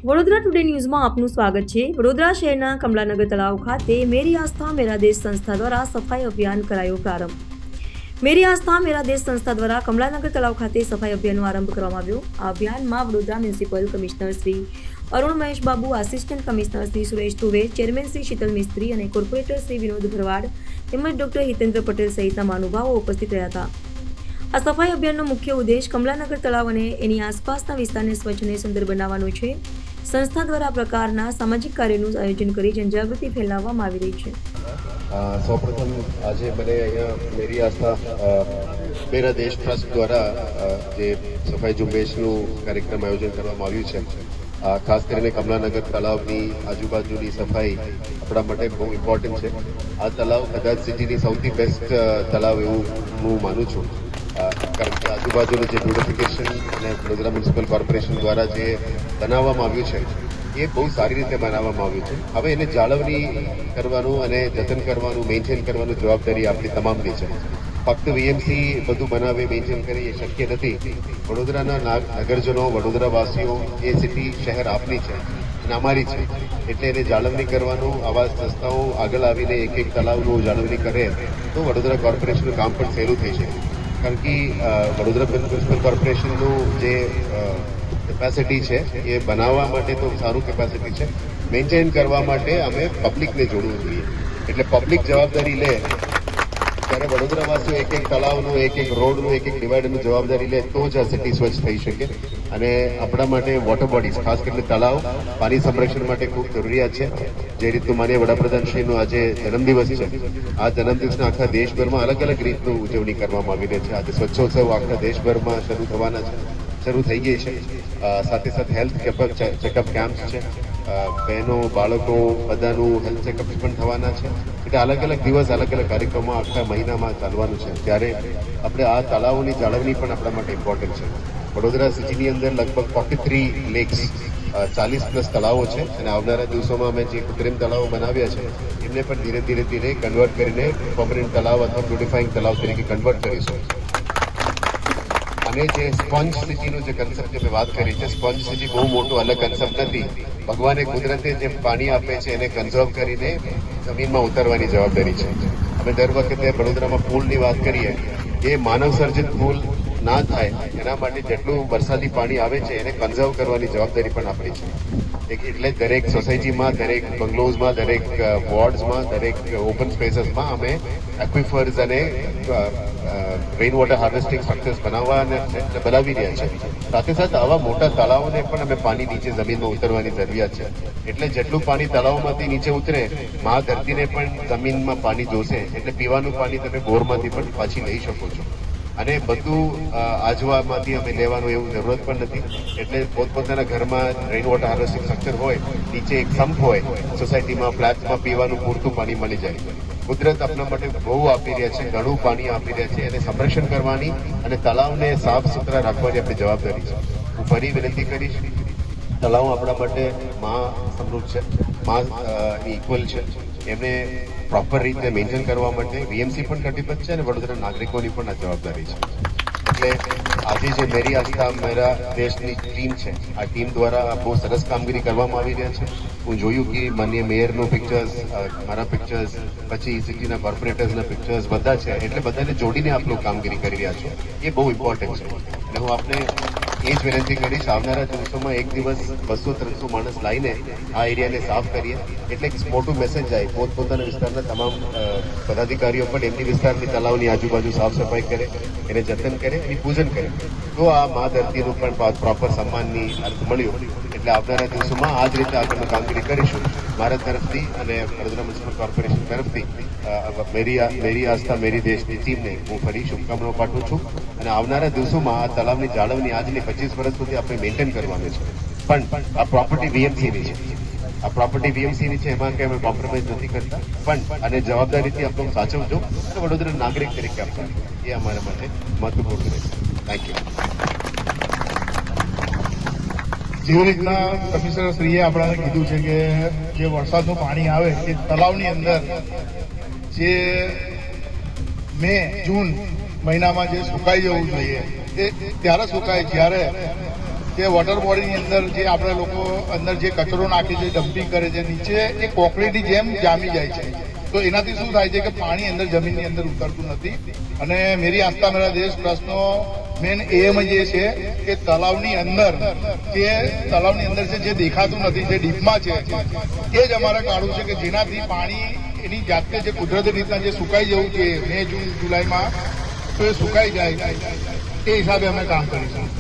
Vadodara today ન્યૂઝમાં આપનું સ્વાગત છે। વડોદરા શહેરના કમલાનગર તળાવ ખાતે મેરી આસ્થા મેરા દેશ સંસ્થા દ્વારા સફાઈ અભિયાન કરાયો પ્રારંભ। મેરી આસ્થા મેરા દેશ સંસ્થા દ્વારા કમલાનગર તળાવ ખાતે સફાઈ અભિયાનનો આરંભ કરવામાં આવ્યો। આ અભિયાનમાં Vadodara municipal commissioner Shri Arun Mahesh Babu, assistant commissioner Shri Suresh Dubey, chairman Shri Sheetal Mistry અને કોર્પોરેટર શ્રી વિનોદ ભરવાડ તેમજ ડોક્ટર હિતેન્દ્ર પટેલ સહિતના મહાનુભાવો ઉપસ્થિત રહ્યા હતા। આ સફાઈ અભિયાનનો મુખ્ય ઉદ્દેશ કમલાનગર તળાવ અને એની આસપાસના વિસ્તારને સ્વચ્છ અને સુંદર બનાવવાનો છે। સંસ્થા દ્વારા આ પ્રકારના સામાજિક કાર્યનું આયોજન કરી જનજાગૃતિ ફેલાવવામાં આવી રહી છે। સૌપ્રથમ આજે મને અહીંયા મેરી આસ્થા મેરા દેશ ટ્રસ્ટ દ્વારા જે સફાઈ ઝુંબેશનું કાર્યક્રમ આયોજન કરવામાં આવ્યું છે। ખાસ કરીને કમલાનગર તળાવની આજુબાજુની સફાઈ આપણા માટે બહુ ઇમ્પોર્ટન્ટ છે। આ તળાવ કદાચ સિટીની સૌથી બેસ્ટ તળાવ એવું હું માનું છું, કારણ કે આજુબાજુનું જે બ્યુટિફિકેશન અને વડોદરા મ્યુનિસિપલ કોર્પોરેશન દ્વારા જે બનાવવામાં આવ્યું છે એ બહુ સારી રીતે બનાવવામાં આવ્યું છે। હવે એને જાળવણી કરવાનું અને જતન કરવાનું, મેન્ટેન કરવાનું જવાબદારી આપણી તમામની છે। ફક્ત વીએમસી બધું બનાવે, મેન્ટેન કરે એ શક્ય નથી। વડોદરાના નગરજનો, વડોદરાવાસીઓ, એ સિટી શહેર આપની છે અને અમારી છે, એટલે એને જાળવણી કરવાનું, આવા સંસ્થાઓ આગળ આવીને એક એક તળાવનું જાળવણી કરે તો વડોદરા કોર્પોરેશનનું કામ પણ સહેલું થઈ શકે। કારણ કે વડોદરા મ્યુનિસિપલ કોર્પોરેશનનું જે કેપેસિટી છે એ બનાવવા માટે તો સારું કેપેસિટી છે, મેન્ટેન કરવા માટે અમે પબ્લિકને જોડવું જોઈએ। એટલે પબ્લિક જવાબદારી લે ત્યારે વડોદરાવાસીઓ એક એક તળાવનું, એક એક રોડનું, એક એક ડિવાઈડરનું જવાબદારી લે તો જ આ સિટી સ્વચ્છ થઈ શકે। અને આપણા માટે વોટર બોડીઝ, ખાસ કરીને તળાવ પાણી સંરક્ષણ માટે ખૂબ જરૂરિયાત છે। જે રીતનું માનીય વડાપ્રધાનશ્રીનો આજે જન્મદિવસ છે, આ જન્મદિવસના આખા દેશભરમાં અલગ અલગ રીતનું ઉજવણી કરવામાં આવી રહી છે। આજે સ્વચ્છોત્સવ આખા દેશભરમાં શરૂ થવાના છે, શરૂ થઈ ગઈ છે। સાથે સાથે હેલ્થ ચેકઅપ કેમ્પ્સ છે, બહેનો, બાળકો બધાનું હેલ્થ ચેકઅપ પણ થવાના છે। એટલે અલગ અલગ દિવસ, અલગ અલગ કાર્યક્રમો આખા મહિનામાં ચાલવાનું છે। ત્યારે આપણે આ તળાવોની જાળવણી પણ આપણા માટે ઇમ્પોર્ટન્ટ છે। વડોદરા સિટીની અંદર લગભગ 43 લેક્સ, 40+ તળાવો છે અને આવનારા દિવસોમાં અમે જે કૃત્રિમ તળાવો બનાવ્યા છે એમને પણ ધીરે ધીરે કન્વર્ટ કરીને પરમનન્ટ તળાવ અથવા બ્યુટિફાઈંગ તળાવ તરીકે કન્વર્ટ કરીશું। અને જે સ્પોન્જ સિટીનું જે કન્સેપ્ટ મેં વાત કરી છે, સ્પોન્જ સિટી બહુ મોટું અલગ કન્સેપ્ટ નથી। ભગવાને કુદરતે જે પાણી આપે છે એને કન્ઝર્વ કરીને જમીનમાં ઉતારવાની જવાબદારી છે। અમે દર વખતે વડોદરામાં પુલની વાત કરીએ, એ માનવ સર્જિત પુલ ના થાય એના માટે જેટલું વરસાદી પાણી આવે છે એને કન્ઝર્વ કરવાની જવાબદારી પણ આપણી છે। એટલે દરેક સોસાયટીમાં, દરેક બંગલોઝમાં, દરેક વોર્ડ્સમાં, દરેક ઓપન સ્પેસીસમાં અમે એક્વિફર્સ અને રેઇન વોટર હાર્વેસ્ટિંગ સ્ટ્રક્ચર્સ બનાવી રહ્યા છે। સાથે સાથે આવા મોટા તળાવોને પણ અમે પાણી નીચે જમીનમાં ઉતરવાની જરૂરિયાત છે। એટલે જેટલું પાણી તળાવમાંથી નીચે ઉતરે, મા ધરતીને પણ જમીનમાં પાણી જોશે, એટલે પીવાનું પાણી તમે બોરમાંથી પણ પાછી લઈ શકો છો। અને બધું આજવામાંથી અમે લેવાનું એવું જરૂરત પણ નથી। એટલે પોતપોતાના ઘરમાં રેઇન વોટર હાર્વેસ્ટિંગ સ્ટ્રક્ચર હોય, નીચે એક સંપ હોય, સોસાયટીમાં, ફ્લેટ્સમાં પીવાનું પૂરતું પાણી મળી જાય। કુદરત આપણા માટે બહુ આપી રહ્યા છે, ઘણું પાણી આપી રહ્યા છે, એને સંરક્ષણ કરવાની અને તળાવને સાફ સુથરા રાખવાની આપણી જવાબદારી છે। હું ફરી વિનંતી કરીશ, તળાવ આપણા માટે મા સમૃદ્ધ છે, મા ઇક્વલ છે। એમને પ્રોપર રીતે મેન્ટેન કરવા માટે વીએમસી પણ કટિબદ્ધ છે અને વડોદરા નાગરિકોની પણ આ જવાબદારી છે। એટલે આજે જે મેરી આસ્થા મેરા દેશની ટીમ છે, આ ટીમ દ્વારા બહુ સરસ કામગીરી કરવામાં આવી રહ્યા છે। હું જોયું કે માનનીય મેયરનું પિક્ચર્સ, મારા પિક્ચર્સ, પછી સિટીના કોર્પોરેટર્સના પિક્ચર્સ બધા છે, એટલે બધાને જોડીને આપ લોકો કામગીરી કરી રહ્યા છો, એ બહુ ઇમ્પોર્ટન્ટ છે। અને હું આપને એ જ વિનંતી કરીશ, આવનારા દિવસોમાં એક દિવસ 200-300 માણસ લાવીને આ એરિયાને સાફ કરીએ, એટલે એક મોટું મેસેજ જાય। પોતપોતાના વિસ્તારના તમામ પદાધિકારીઓ પણ એમની વિસ્તારની તળાવની આજુબાજુ સાફ સફાઈ કરે, એને જતન કરે, એની પૂજન કરે, તો આ મા ધરતીનું પણ પ્રોપર સન્માનની અર્થ મળ્યું। એટલે આવનારા દિવસોમાં આ જ રીતે આગળ કામગીરી કરીશું। મારા તરફથી અને વડોદરા મ્યુનિસિપલ કોર્પોરેશન તરફથી મેરી આસ્થા મેરી દેશની ટીમને હું ફરી શુભકામનાઓ પાઠવું છું। અને આવનારા દિવસોમાં આ તળાવની જાળવણી આજની 25 વર્ષ સુધી આપણે મેન્ટેન કરવાનું છે, પણ આ પ્રોપર્ટી વીએમસીની છે, આ પ્રોપર્ટી વીએમસીની છે, એમાં કંઈ અમે કોમ્પ્રોમાઇઝ નથી કરતા, પણ આને જવાબદારીથી આપણે સાચવજો અને વડોદરા નાગરિક તરીકે આપવાનું, એ અમારા માટે મહત્વપૂર્ણ રહેશે। Thank you. જેવી રીતના કમિશનર શ્રીએ આપણાને કીધું છે કે જે વરસાદનું પાણી આવે એ તળાવની અંદર જે મે જૂન મહિનામાં જે સુકાઈ જવું જોઈએ એ ત્યારે સુકાય જ્યારે કે વોટર બોડીની અંદર જે આપણે લોકો અંદર જે કચરો નાખે છે, ડમ્પિંગ કરે છે, નીચે એ કોકરીની જેમ જામી જાય છે. તો એનાથી શું થાય છે કે પાણી અંદર જમીનની અંદર ઉતરતું નથી. અને મેરી આસ્થા મેરા દેશ ટ્રસ્ટનો મેન એમ જે છે કે તળાવની અંદર જે દેખાતું નથી, જે ડીપમાં છે, એ જ અમારે કાઢવું છે કે જેનાથી પાણી એની જાતે જે કુદરતી રીતના જે સુકાઈ જવું જોઈએ મે, જૂન, જુલાઈમાં, તો એ સુકાઈ જાય. એ હિસાબે અમે કામ કરીશું.